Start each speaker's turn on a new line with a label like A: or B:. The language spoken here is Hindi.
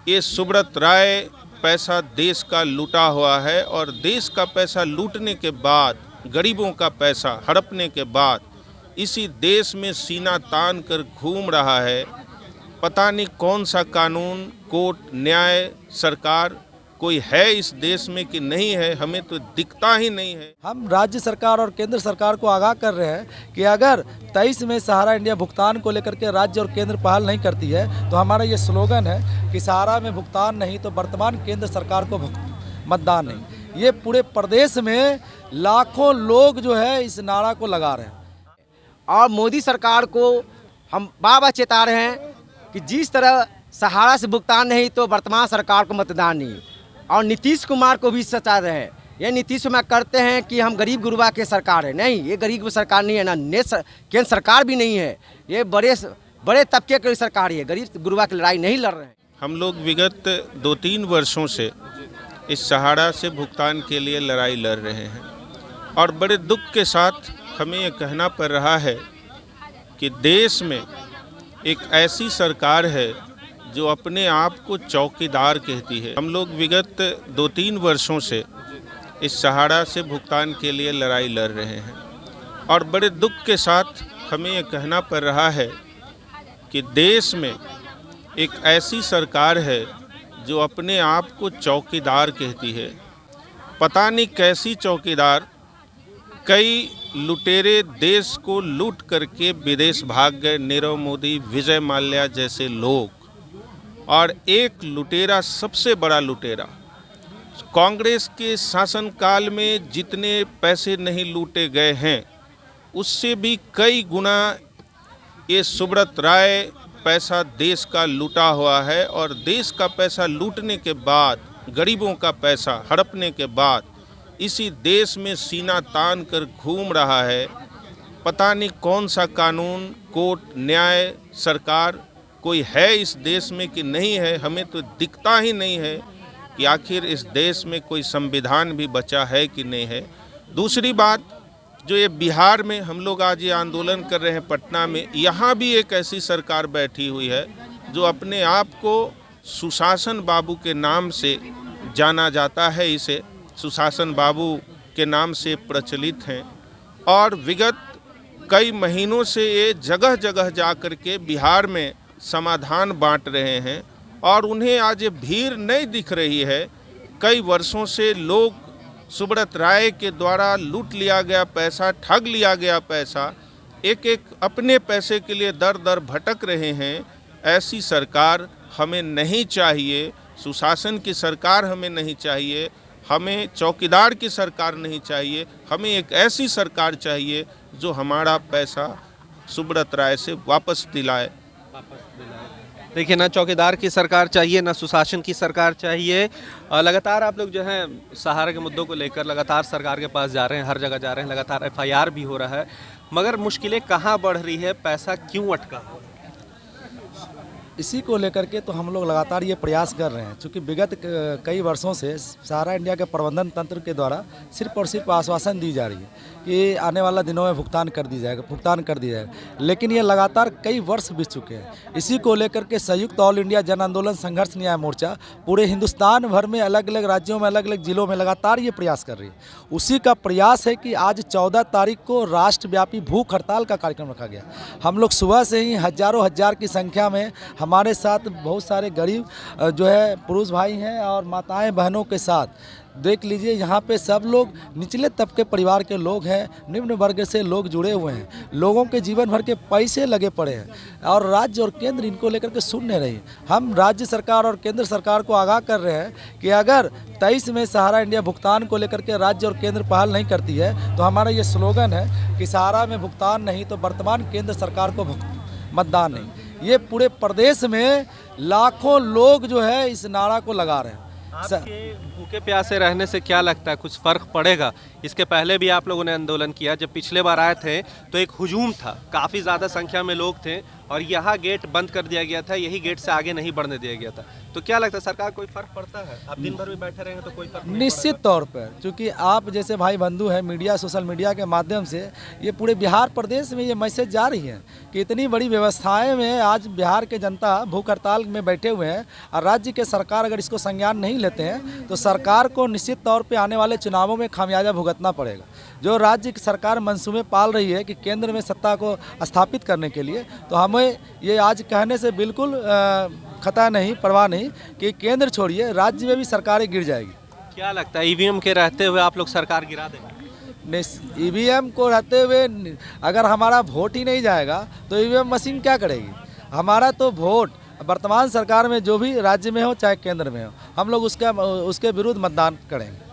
A: ये सुब्रत राय पैसा देश का लूटा हुआ है और देश का पैसा लूटने के बाद, गरीबों का पैसा हड़पने के बाद इसी देश में सीना तान कर घूम रहा है। पता नहीं कौन सा कानून, कोर्ट, न्याय, सरकार कोई है इस देश में कि नहीं है, हमें तो दिखता ही नहीं है।
B: हम राज्य सरकार और केंद्र सरकार को आगाह कर रहे हैं कि अगर 23 में सहारा इंडिया भुगतान को लेकर के राज्य और केंद्र पहल नहीं करती है तो हमारा ये स्लोगन है कि सहारा में भुगतान नहीं तो वर्तमान केंद्र सरकार को मतदान नहीं। ये पूरे प्रदेश में लाखों लोग जो है इस नारा को लगा रहे हैं
C: और मोदी सरकार को हम बार-बार चेता रहे हैं कि जिस तरह सहारा से भुगतान नहीं तो वर्तमान सरकार को मतदान नहीं। और नीतीश कुमार को भी सचा रहे हैं। ये नीतीश कुमार करते हैं कि हम गरीब गुरबा के सरकार है, नहीं, ये गरीब सरकार नहीं है, ना केंद्र सरकार भी नहीं है, ये बड़े तबके की सरकार है, गरीब गुरबा की लड़ाई नहीं लड़ रहे हैं।
A: हम लोग विगत 2-3 वर्षों से इस सहारा से भुगतान के लिए लड़ाई लड़ रहे हैं और बड़े दुख के साथ हमें ये कहना पड़ रहा है कि देश में एक ऐसी सरकार है जो अपने आप को चौकीदार कहती है। हम लोग विगत 2-3 वर्षों से इस सहारा से भुगतान के लिए लड़ाई लड़ रहे हैं और बड़े दुख के साथ हमें ये कहना पड़ रहा है कि देश में एक ऐसी सरकार है जो अपने आप को चौकीदार कहती है। पता नहीं कैसी चौकीदार, कई लुटेरे देश को लूट करके विदेश भाग गए, नीरव मोदी, विजय माल्या जैसे लोग, और एक लुटेरा, सबसे बड़ा लुटेरा, कांग्रेस के शासनकाल में जितने पैसे नहीं लूटे गए हैं उससे भी कई गुना ये सुब्रत राय पैसा देश का लूटा हुआ है और देश का पैसा लूटने के बाद, गरीबों का पैसा हड़पने के बाद इसी देश में सीना तान कर घूम रहा है। पता नहीं कौन सा कानून, कोर्ट, न्याय, सरकार कोई है इस देश में कि नहीं है, हमें तो दिखता ही नहीं है कि आखिर इस देश में कोई संविधान भी बचा है कि नहीं है। दूसरी बात, जो ये बिहार में हम लोग आज ये आंदोलन कर रहे हैं पटना में, यहाँ भी एक ऐसी सरकार बैठी हुई है जो अपने आप को सुशासन बाबू के नाम से जाना जाता है, इसे सुशासन बाबू के नाम से प्रचलित हैं और विगत कई महीनों से ये जगह जगह जा कर के बिहार में समाधान बांट रहे हैं और उन्हें आज ये भीड़ नहीं दिख रही है। कई वर्षों से लोग सुब्रत राय के द्वारा लूट लिया गया पैसा, ठग लिया गया पैसा, एक एक अपने पैसे के लिए दर दर भटक रहे हैं। ऐसी सरकार हमें नहीं चाहिए, सुशासन की सरकार हमें नहीं चाहिए, हमें चौकीदार की सरकार नहीं चाहिए, हमें एक ऐसी सरकार चाहिए जो हमारा पैसा सुब्रत राय से वापस दिलाए।
D: देखिए, ना चौकीदार की सरकार चाहिए, ना सुशासन की सरकार चाहिए। लगातार आप लोग जो है सहारा के मुद्दों को लेकर लगातार सरकार के पास जा रहे हैं, हर जगह जा रहे हैं, लगातार FIR भी हो रहा है, मगर मुश्किलें कहाँ बढ़ रही है, पैसा क्यों अटका हो?
B: इसी को लेकर के तो हम लोग लगातार ये प्रयास कर रहे हैं, क्योंकि विगत कई वर्षों से सहारा इंडिया के प्रबंधन तंत्र के द्वारा सिर्फ और सिर्फ आश्वासन दी जा रही है कि आने वाला दिनों में भुगतान कर दिया जाएगा, लेकिन ये लगातार कई वर्ष बीत चुके हैं। इसी को लेकर के संयुक्त ऑल इंडिया जन आंदोलन संघर्ष न्याय मोर्चा पूरे हिंदुस्तान भर में अलग अलग राज्यों में, अलग अलग जिलों में लगातार ये प्रयास कर रही है। उसी का प्रयास है कि आज 14 तारीख को राष्ट्रव्यापी भूख हड़ताल का कार्यक्रम रखा गया। हम लोग सुबह से ही हजारों हजार की संख्या में हमारे साथ बहुत सारे गरीब जो है पुरुष भाई हैं और माताएं बहनों के साथ, देख लीजिए यहाँ पे सब लोग निचले तबके परिवार के लोग हैं, निम्न वर्ग से लोग जुड़े हुए हैं, लोगों के जीवन भर के पैसे लगे पड़े हैं और राज्य और केंद्र इनको लेकर के सुन नहीं रही। हम राज्य सरकार और केंद्र सरकार को आगाह कर रहे हैं कि अगर 23 में सहारा इंडिया भुगतान को लेकर के राज्य और केंद्र पहल नहीं करती है तो हमारा ये स्लोगन है कि सहारा में भुगतान नहीं तो वर्तमान केंद्र सरकार को मतदान नहीं। ये पूरे प्रदेश में लाखों लोग जो है इस नारा को लगा रहे हैं।
D: आपके भूखे प्यासे रहने से क्या लगता है, कुछ फ़र्क पड़ेगा? इसके पहले भी आप लोगों ने आंदोलन किया, जब पिछले बार आए थे तो एक हुजूम था, काफ़ी ज़्यादा संख्या में लोग थे, और यहाँ गेट बंद कर दिया गया था, यही गेट से आगे नहीं बढ़ने दिया गया था। तो क्या लगता है सरकार कोई फर्क पड़ता है? आप दिन भर भी बैठे रहेंगे तो कोई फर्क नहीं
B: निश्चित तौर पर, क्योंकि आप जैसे भाई बंधु हैं, मीडिया सोशल मीडिया के माध्यम से ये पूरे बिहार प्रदेश में ये मैसेज जा रही है कि इतनी बड़ी व्यवस्थाएं में आज बिहार के जनता भूख हड़ताल में बैठे हुए हैं और राज्य के सरकार अगर इसको संज्ञान नहीं लेते हैं तो सरकार को निश्चित तौर पे आने वाले चुनावों में खामियाजा भुगतना पड़ेगा। जो राज्य की सरकार मंसूबे पाल रही है कि केंद्र में सत्ता को स्थापित करने के लिए, तो हमें ये आज कहने से बिल्कुल खता नहीं, परवाह नहीं कि केंद्र छोड़िए राज्य में भी सरकारें गिर जाएगी।
D: क्या लगता है ईवीएम के रहते हुए आप लोग सरकार गिरा देंगे?
B: ईवीएम को रहते हुए अगर हमारा वोट ही नहीं जाएगा तो ईवीएम मशीन क्या करेगी? हमारा तो वोट वर्तमान सरकार में जो भी राज्य में हो चाहे केंद्र में हो, हम लोग उसके विरुद्ध मतदान करेंगे।